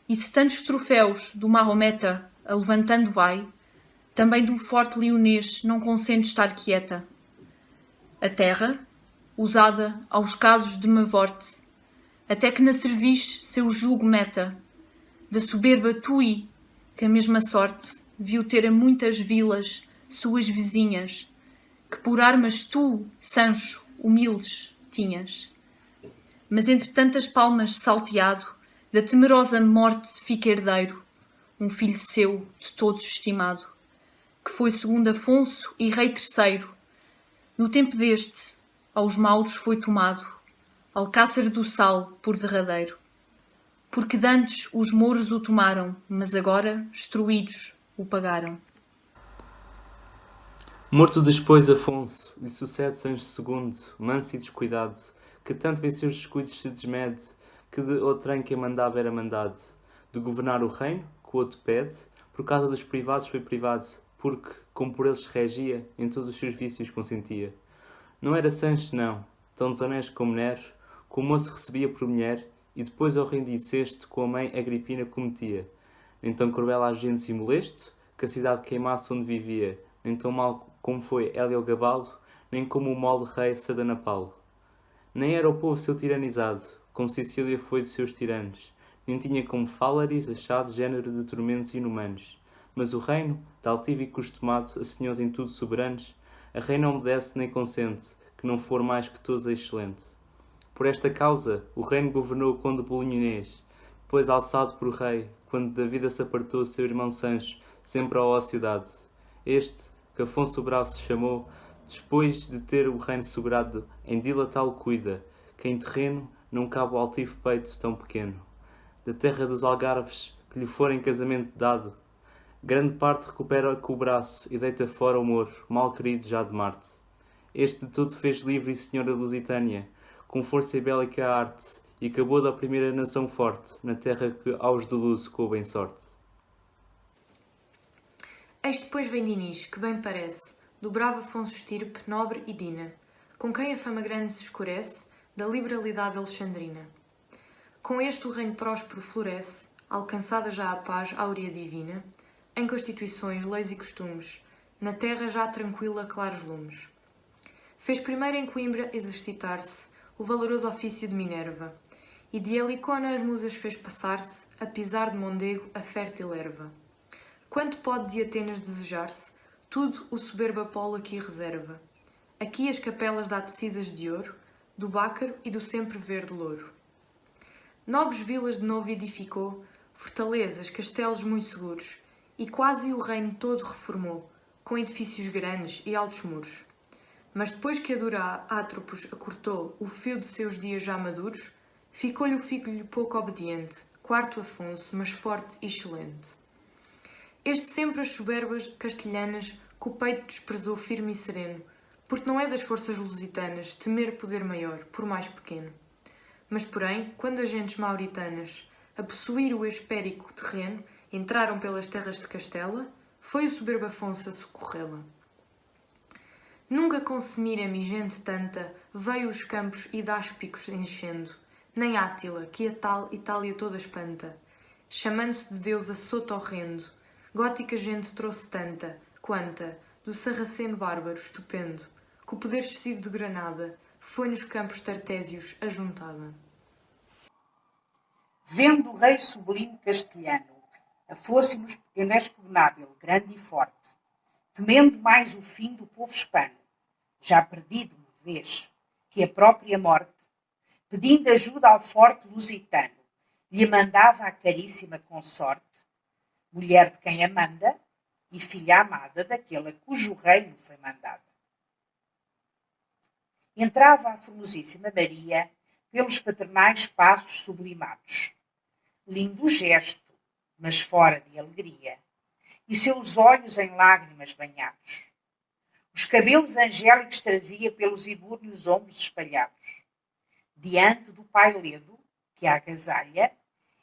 [SPEAKER 2] E se tantos troféus do Mahometa a levantando vai, também do forte leonês não consente estar quieta. A terra, usada aos casos de Mavorte, até que na cerviz seu jugo meta, da soberba Tui, que a mesma sorte viu ter a muitas vilas suas vizinhas, que por armas tu, Sancho,
[SPEAKER 17] humildes, tinhas. Mas entre tantas palmas salteado, da temerosa morte fica herdeiro, um filho seu, de todos estimado, que foi segundo Afonso e rei terceiro. No tempo deste, aos mauros foi tomado, Alcácer do Sal por derradeiro. Porque dantes os mouros o tomaram, mas agora, destruídos, o pagaram.
[SPEAKER 18] Morto depois Afonso, lhe sucede Sancho II, manso e descuidado, que tanto em seus descuidos se desmede, que de outrem quem mandava era mandado, de governar o reino, que o outro pede, por causa dos privados foi privado, porque, como por eles se regia, em todos os seus vícios consentia. Não era Sancho, não, tão desonesto como Nero, que o moço recebia por mulher, e depois ao reino de incesto com a mãe Agripina cometia. Nem tão cruel às gentes e molesto, que a cidade queimasse onde vivia, nem tão mal como foi Hélio Gabalo, nem como o mole rei Sardanapalo. Nem era o povo seu tiranizado, como Sicília foi de seus tiranos, nem tinha como Fálaris achado género de tormentos inumanos. Mas o reino, de altivo e costumado a senhores em tudo soberanos, a rei não obedece nem consente, que não for mais que todos excelente. Por esta causa, o reino governou o conde Bolonhês, depois alçado por rei, quando da vida se apartou seu irmão Sancho, sempre ao ócio dado. Este, que Afonso o Bravo se chamou, depois de ter o reino segurado, em dilatá-lo cuida, que em terreno não cabe o altivo peito tão pequeno. Da terra dos Algarves, que lhe for em casamento dado, grande parte recupera com o braço e deita fora o moro, mal querido já de Marte. Este de todo fez livre e senhor da Lusitânia, com força e bélica arte, e acabou da primeira nação forte, na terra que aos do Luso coube em sorte.
[SPEAKER 19] Eis depois vem Dinis, que bem parece, do bravo Afonso estirpe, nobre e dina, com quem a fama grande se escurece, da liberalidade alexandrina. Com este o reino próspero floresce, alcançada já a paz áurea divina, em constituições, leis e costumes, na terra já tranquila claros lumes. Fez primeiro em Coimbra exercitar-se o valoroso ofício de Minerva, e de Helicona as musas fez passar-se, a pisar de Mondego a fértil erva. Quanto pode de Atenas desejar-se, tudo o soberbo Apolo aqui reserva. Aqui as capelas dá tecidas de ouro, do bácaro e do sempre verde louro. Nobres vilas de novo edificou, fortalezas, castelos muito seguros, e quase o reino todo reformou, com edifícios grandes e altos muros. Mas depois que a dura Átropos acortou o fio de seus dias já maduros, ficou-lhe o filho pouco obediente, quarto Afonso, mas forte e excelente. Este sempre as soberbas castelhanas, que o peito desprezou firme e sereno, porque não é das forças lusitanas temer poder maior, por mais pequeno. Mas, porém, quando as gentes mauritanas, a possuir o espérico terreno, entraram pelas terras de Castela, foi o soberbo Afonso a socorrê-la. Nunca consumira-me gente tanta, veio os campos e dáspicos enchendo, nem Átila, que a tal Itália toda espanta, chamando-se de Deus a soto horrendo, gótica gente trouxe tanta, quanta, do sarraceno bárbaro estupendo, que o poder excessivo de Granada foi nos campos tartésios ajuntada.
[SPEAKER 20] Vendo o rei sublime castelhano a força inexpugnável, grande e forte, temendo mais o fim do povo hispano, já perdido uma vez, que a própria morte, pedindo ajuda ao forte lusitano, lhe mandava a caríssima consorte, mulher de quem a manda e filha amada daquele a cujo reino foi mandada. Entrava a formosíssima Maria pelos paternais passos sublimados, lindo gesto, mas fora de alegria, e seus olhos em lágrimas banhados. Os cabelos angélicos trazia pelos ebúrneos ombros espalhados. Diante do pai ledo, que a agasalha,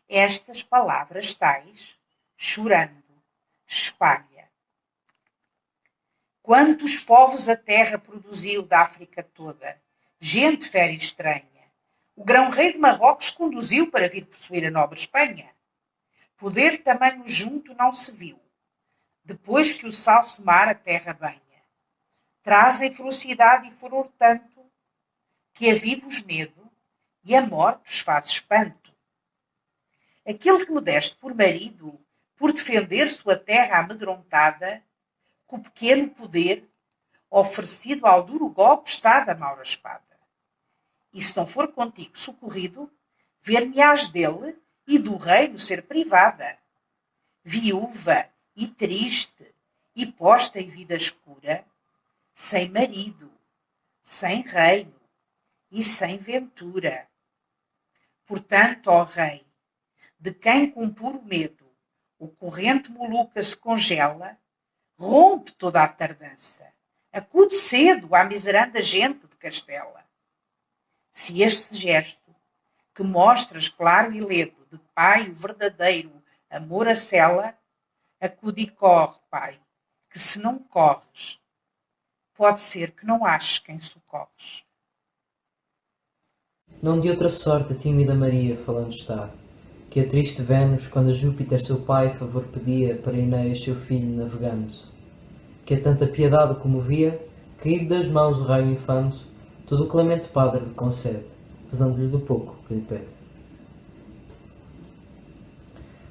[SPEAKER 20] estas palavras tais, chorando, espalha. Quantos povos a terra produziu da África toda, gente fera e estranha, o grão-rei de Marrocos conduziu para vir possuir a nobre Espanha. Poder tamanho junto não se viu, depois que o salso mar a terra banha. Trazem ferocidade e furor tanto, que a vivos medo e a morte os faz espanto. Aquele que me deste por marido, por defender sua terra amedrontada, com o pequeno poder, oferecido ao duro golpe está da maura espada. E se não for contigo socorrido, ver-me-ás dele e do reino ser privada. Viúva e triste e posta em vida escura, sem marido, sem reino e sem ventura. Portanto, ó rei, de quem com puro medo o corrente moluca se congela, rompe toda a tardança, acude cedo à miseranda gente de Castela. Se este gesto, que mostras claro e ledo, de pai o verdadeiro amor a cela, acude e corre, pai, que se não corres, pode ser que não aches quem socorres.
[SPEAKER 21] Não de outra sorte a tímida Maria falando está, que a triste Vênus, quando a Júpiter seu pai favor pedia para Enéas seu filho navegando, que a tanta piedade comovia, caído das mãos o raio infando, todo o clemente padre lhe concede, fazendo-lhe do pouco que lhe pede.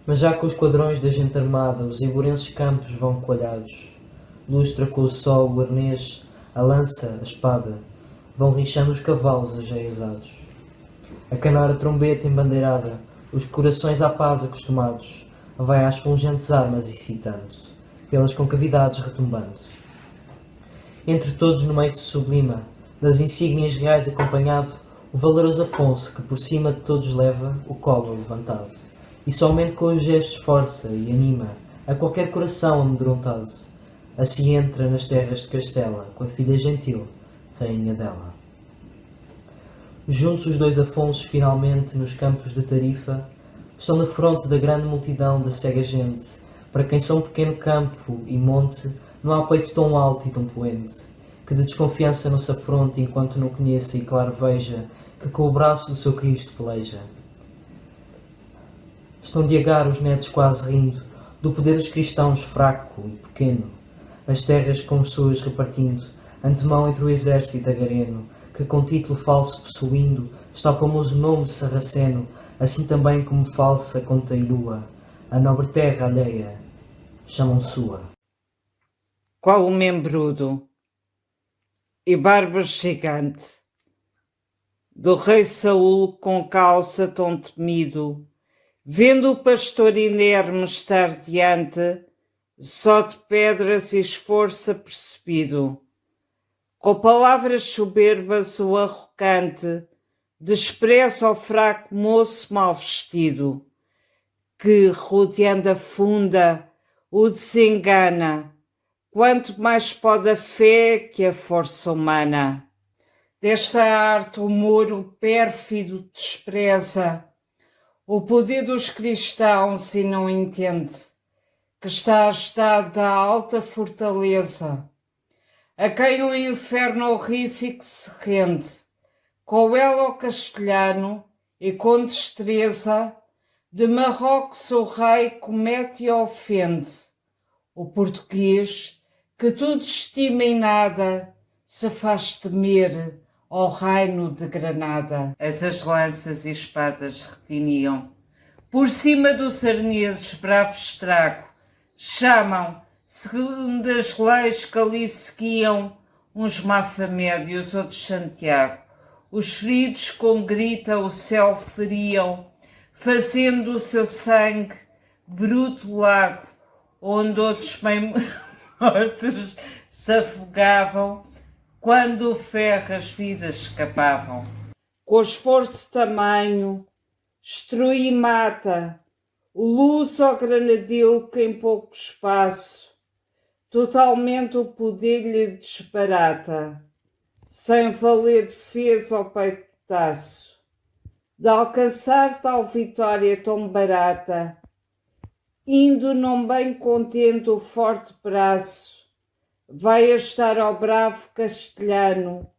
[SPEAKER 21] Mas já com os quadrões da gente armada, os iburenses campos vão coalhados, lustra com o sol o arnês, a lança, a espada, vão rinchando os cavalos ajeiazados. A canar a trombeta embandeirada, os corações à paz acostumados, vai às fulgentes armas excitando, pelas concavidades retumbando. Entre todos no meio se sublima, das insígnias reais acompanhado, o valoroso Afonso, que por cima de todos leva o colo levantado, e somente com os gestos força e anima a qualquer coração amedrontado. Assim entra nas terras de Castela, com a filha gentil, rainha dela. Juntos os dois Afonsos, finalmente, nos campos de Tarifa, estão na fronte da grande multidão da cega gente, para quem são pequeno campo e monte, não há peito tão alto e tão poente, que de desconfiança não se afronte enquanto não conheça e claro veja que com o braço do seu Cristo peleja. Estão de agar os netos quase rindo, do poder dos cristãos fraco e pequeno, as terras com as suas repartindo, antemão entre o exército agareno, que com título falso possuindo, está o famoso nome sarraceno, assim também como falsa conteilua, a nobre terra alheia, chamam sua.
[SPEAKER 22] Qual o membrudo e barba gigante do rei Saul com calça tão temido, vendo o pastor inerme estar diante, só de pedras e esforço apercebido, com palavras soberbas o arrogante despreza ao fraco moço mal vestido, que, rodeando a funda, o desengana, quanto mais pode a fé que a força humana. Desta arte o Moro pérfido despreza o poder dos cristãos e não entende que está agitado da alta fortaleza, a quem o inferno horrífico se rende, com ela ao castelhano e com destreza, de Marrocos o rei comete e ofende, o português, que tudo estima e nada, se faz temer ao reino de Granada. As lanças e espadas retiniam, por cima dos arneses bravo estrago, chamam, segundo as leis que ali seguiam, uns Mafamédios, outros Santiago. Os feridos com grita o céu feriam, fazendo o seu sangue bruto lago, onde outros bem mortos se afogavam, quando o ferro as vidas escapavam. Com esforço tamanho, destrui e mata, o luz ao granadil que em pouco espaço, totalmente o poder lhe desbarata, sem valer defesa ao peitaço, de alcançar tal vitória tão barata, indo não bem contente o forte braço, vai a estar ao bravo castelhano,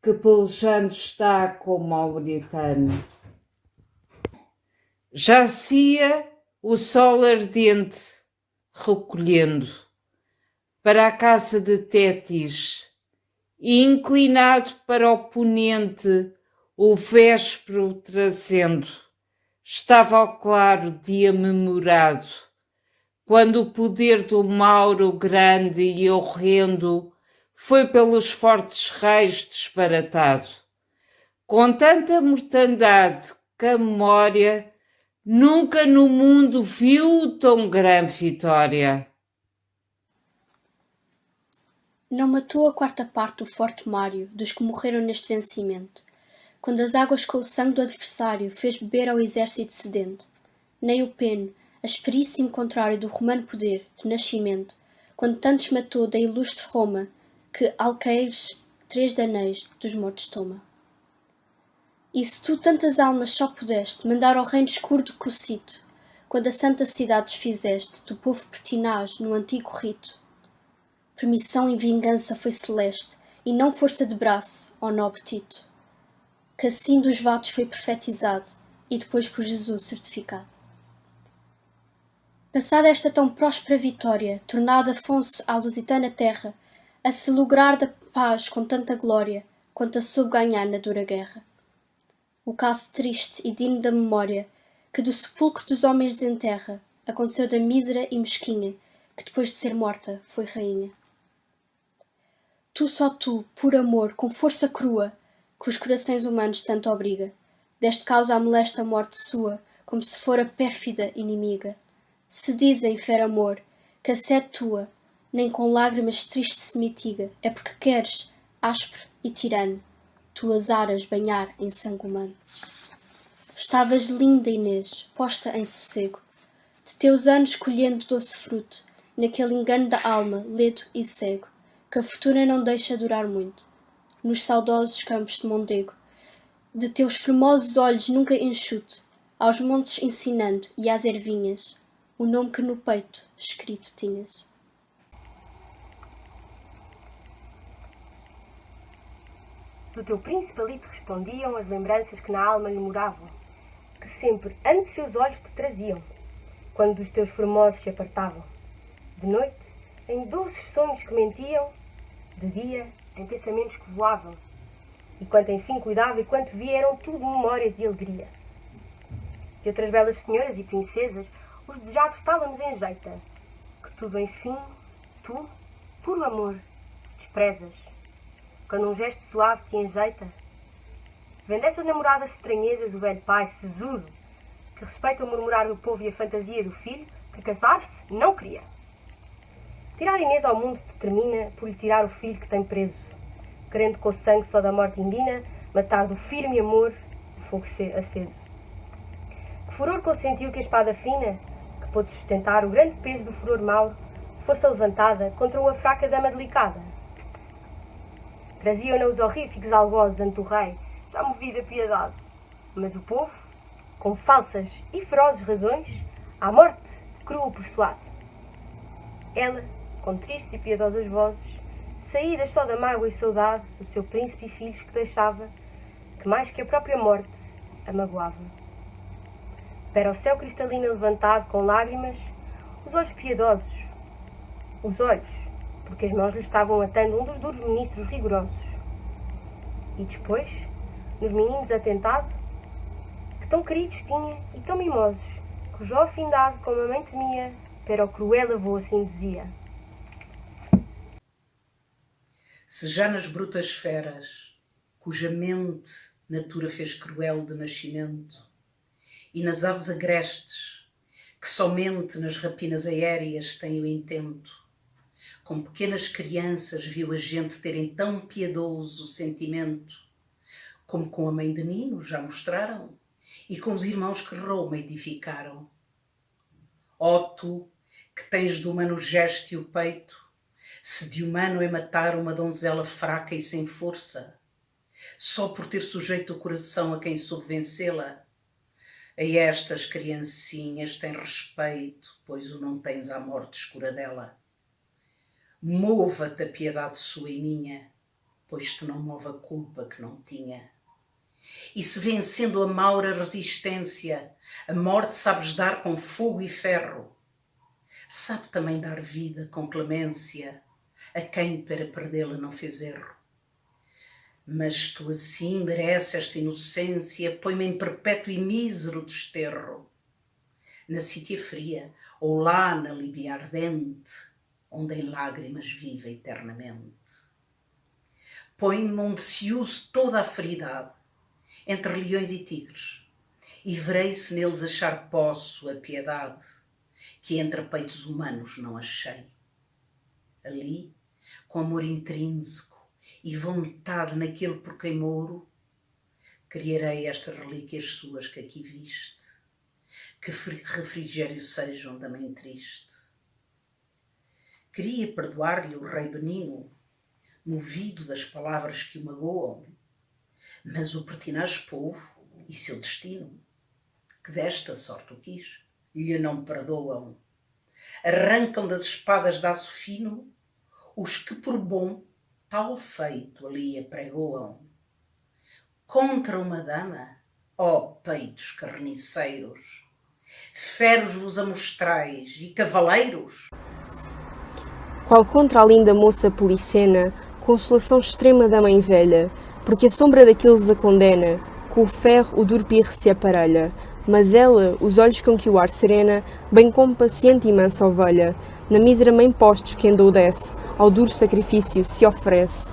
[SPEAKER 22] que pelejando está com o mauritano. Jacia o sol ardente, recolhendo para a casa de Tétis, e inclinado para o ponente, o véspero trazendo, estava ao claro dia memorado, quando o poder do Mauro grande e horrendo foi pelos fortes reis desbaratado, Com tanta mortandade que a memória nunca no mundo viu tão grande vitória.
[SPEAKER 3] Não matou a quarta parte do forte Mário dos que morreram neste vencimento, quando as águas com o sangue do adversário fez beber ao exército sedente, nem o peno, asperíssimo contrário do romano poder de nascimento, quando tantos matou da ilustre Roma, que alqueires 3 daneis dos mortos toma. E se tu tantas almas só pudeste mandar ao reino escuro do Cocito, quando a santa cidade desfizeste do povo pertinaz no antigo rito, permissão e vingança foi celeste, e não força de braço, ó nobre Tito, que assim dos vatos foi profetizado, e depois por Jesus certificado. Passada esta tão próspera vitória, tornado Afonso à lusitana terra, a se lograr da paz com tanta glória, quanto a soube ganhar na dura guerra. O caso triste e digno da memória, que do sepulcro dos homens desenterra, aconteceu da mísera e mesquinha, que depois de ser morta foi rainha. Tu, só tu, por amor, com força crua, que os corações humanos tanto obriga, deste causa à molesta morte sua, como se fora pérfida inimiga. Se dizem, fera amor, que a sede tua, nem com lágrimas triste se mitiga, é porque queres, áspero e tirano, tuas aras banhar em sangue humano. Estavas linda, Inês, posta em sossego, de teus anos colhendo doce fruto, naquele engano da alma, ledo e cego, que a fortuna não deixa durar muito, nos saudosos campos de Mondego, de teus formosos olhos nunca enxuto, aos montes ensinando e às ervinhas, o nome que no peito escrito tinhas.
[SPEAKER 4] Do teu príncipe ali te respondiam as lembranças que na alma lhe moravam, que sempre ante seus olhos te traziam, quando dos teus formosos se apartavam. De noite, em doces sonhos que mentiam, de dia, em pensamentos que voavam, e quanto enfim cuidava e quanto via eram tudo memórias de alegria. De outras belas senhoras e princesas, os desejados tálamos enjeita, que tudo enfim, tu, puro amor, desprezas, quando um gesto suave te enjeita. Vem dessas namoradas estranhezas o velho pai sesudo, que respeita o murmurar do povo e a fantasia do filho, que casar-se não queria. Tirar Inês ao mundo determina por lhe tirar o filho que tem preso, querendo com o sangue só da morte indina matar do firme amor o fogo aceso. Que furor consentiu que a espada fina, que pôde sustentar o grande peso do furor mau, fosse levantada contra uma fraca dama delicada. Traziam-na os horríficos algozes ante o rei, já movido a piedade, mas o povo, com falsas e ferozes razões, à morte crua o persuade. Ela, com tristes e piedosas vozes, saídas só da mágoa e saudade do seu príncipe e filhos que deixava, que mais que a própria morte a magoava. Para o céu cristalino levantado com lágrimas, os olhos piedosos, os olhos, porque as mãos lhe estavam atando um dos duros ministros rigorosos. E depois, nos meninos atentado, que tão queridos tinha e tão mimosos, cujo afindado como a mãe temia, para o cruel avô assim dizia.
[SPEAKER 23] Se já nas brutas feras, cuja mente natura fez cruel de nascimento, e nas aves agrestes, que somente nas rapinas aéreas têm o intento, com pequenas crianças viu a gente terem tão piedoso sentimento, como com a mãe de Nino já mostraram, e com os irmãos que Roma edificaram. Ó tu, que tens de humano o gesto e o peito, se de humano é matar uma donzela fraca e sem força, só por ter sujeito o coração a quem soube vencê-la, a estas criancinhas tem respeito, pois o não tens à morte escura dela. Mova-te a piedade sua e minha, pois te não move a culpa que não tinha. E se vencendo a maura resistência, a morte sabes dar com fogo e ferro, sabe também dar vida com clemência a quem para perdê-la não fez erro. Mas tu assim mereces esta inocência, põe-me em perpétuo e mísero desterro, na sítia fria ou lá na Líbia ardente, onde em lágrimas vive eternamente. Põe-me onde se use toda a feridade entre leões e tigres, e verei se neles achar posso a piedade que entre peitos humanos não achei. Ali, com amor intrínseco e vontade naquele por quem moro, criarei estas relíquias suas que aqui viste, que refrigério sejam da mãe triste. Queria perdoar-lhe o rei benino, movido das palavras que o magoam, mas o pertinaz povo e seu destino, que desta sorte o quis, lhe não perdoam. Arrancam das espadas de aço fino os que por bom tal feito ali apregoam. Contra uma dama, ó peitos carniceiros, feros vos amostrais e cavaleiros.
[SPEAKER 5] Qual contra a linda moça policena, consolação extrema da mãe velha, porque a sombra daqueles a condena, com o ferro o duro pirre se aparelha, mas ela, os olhos com que o ar serena, bem como paciente e mansa ovelha, na mísera mãe postos que andou desce, ao duro sacrifício se oferece.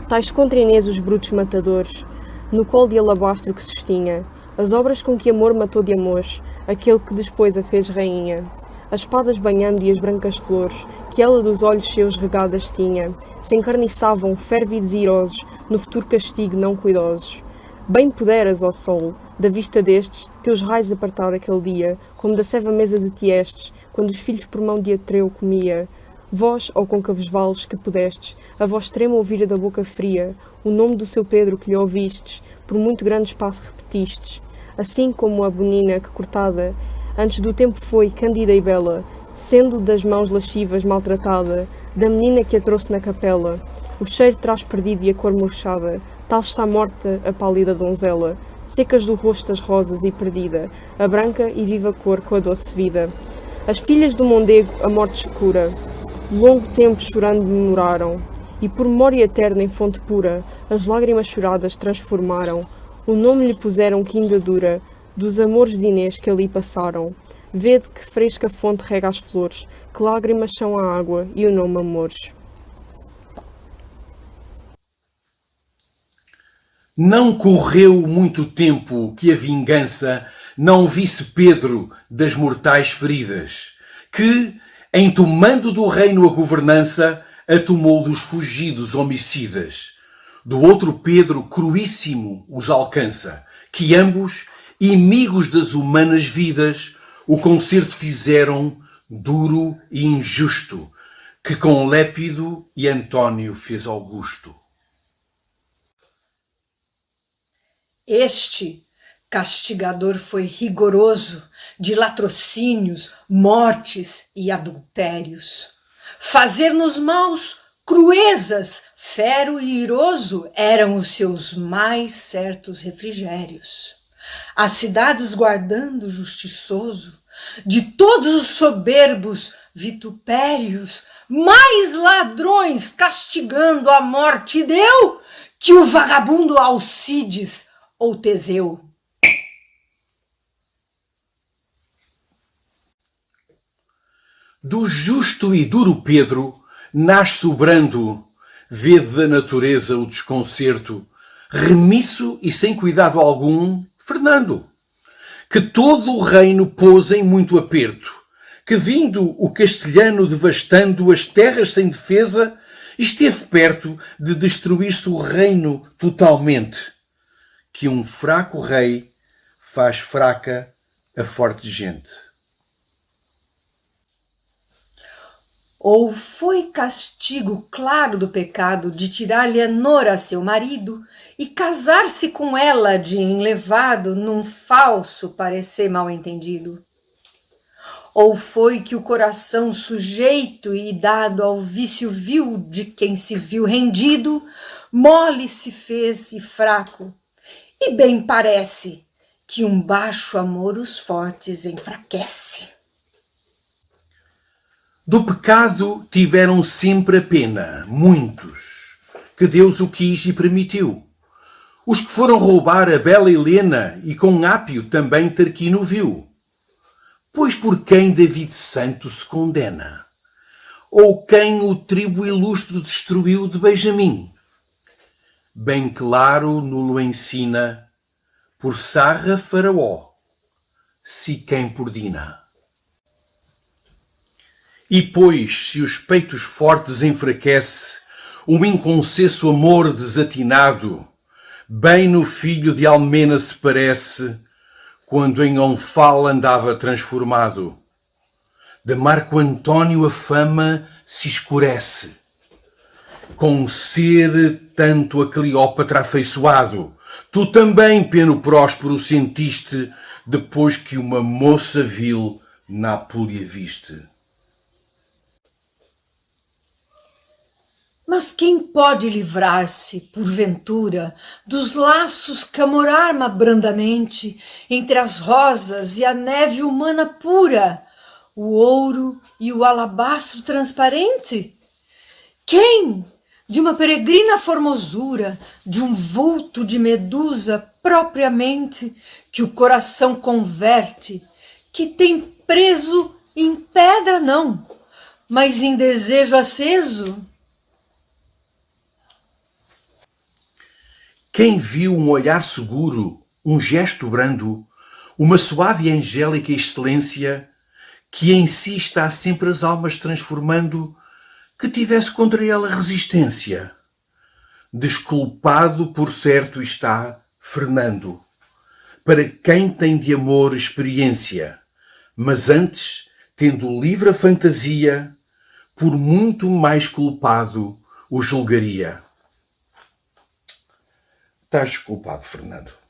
[SPEAKER 5] Tais contra Inês os brutos matadores, no colo de alabastro que sustinha, as obras com que amor matou de amor, aquele que depois a fez rainha. As espadas banhando e as brancas flores, que ela dos olhos seus regadas tinha, se encarniçavam férvidos e irosos, no futuro castigo não cuidosos. Bem puderas, ó sol, da vista destes, teus raios apartar aquele dia, como da ceva mesa de tiestes, quando os filhos por mão de Atreu comia. Vós, ó côncavos vales, que pudestes, a voz extrema ouvir da boca fria, o nome do seu Pedro que lhe ouvistes, por muito grande espaço repetistes. Assim como a bonina que cortada, antes do tempo foi cândida e bela, sendo das mãos lascivas maltratada, da menina que a trouxe na capela, o cheiro traz perdido e a cor murchada, tal está morta a pálida donzela, secas do rosto as rosas e perdida, a branca e viva cor com a doce vida. As filhas do mondego a morte escura, longo tempo chorando demoraram, e por memória eterna em fonte pura, as lágrimas choradas transformaram, o nome lhe puseram que ainda dura, dos amores de Inês que ali passaram. Vede que fresca fonte rega as flores, que lágrimas são a água e o nome amores.
[SPEAKER 7] Não correu muito tempo que a vingança não visse Pedro das mortais feridas, que, em tomando do reino a governança, a tomou dos fugidos homicidas. Do outro Pedro cruíssimo os alcança, que ambos, inimigos das humanas vidas, o concerto fizeram duro e injusto, que com Lépido e António fez Augusto.
[SPEAKER 8] Este castigador foi rigoroso de latrocínios, mortes e adultérios. Fazer-nos maus, cruezas, fero e iroso eram os seus mais certos refrigérios. As cidades guardando justiçoso, de todos os soberbos vitupérios, mais ladrões castigando a morte deu que o vagabundo Alcides ou Teseu.
[SPEAKER 7] Do justo e duro Pedro nasce o brando, vede da natureza o desconcerto, remisso e sem cuidado algum, Fernando, que todo o reino pôs em muito aperto, que vindo o castelhano devastando as terras sem defesa, esteve perto de destruir-se o reino totalmente, que um fraco rei faz fraca a forte gente.
[SPEAKER 8] Ou foi castigo claro do pecado de tirar-lhe a nora a seu marido e casar-se com ela de enlevado num falso parecer mal entendido? Ou foi que o coração sujeito e dado ao vício vil de quem se viu rendido, mole se fez e fraco, e bem parece que um baixo amor os fortes enfraquece.
[SPEAKER 7] Do pecado tiveram sempre a pena, muitos, que Deus o quis e permitiu. Os que foram roubar a bela Helena e com Ápio também Tarquino viu. Pois por quem David Santo se condena? Ou quem o tribo ilustre destruiu de Benjamim? Bem claro nulo ensina por Sarra Faraó, Siquém por Dina. E pois, se os peitos fortes enfraquece o inconcesso amor desatinado, bem no filho de Almena se parece, quando em Onfal andava transformado. De Marco Antônio a fama se escurece, com ser tanto a Cleópatra afeiçoado. Tu também, Peno Próspero, sentiste, depois que uma moça vil na Apulia viste.
[SPEAKER 8] Mas quem pode livrar-se, porventura, dos laços que amor arma brandamente entre as rosas e a neve humana pura, o ouro e o alabastro transparente? Quem, de uma peregrina formosura, de um vulto de medusa propriamente, que o coração converte, que tem preso em pedra não, mas em desejo aceso?
[SPEAKER 7] Quem viu um olhar seguro, um gesto brando, uma suave e angélica excelência, que em si está sempre as almas transformando, que tivesse contra ela resistência? Desculpado por certo está Fernando, para quem tem de amor experiência, mas antes, tendo livre a fantasia, por muito mais culpado o julgaria. Estás culpado, Fernando.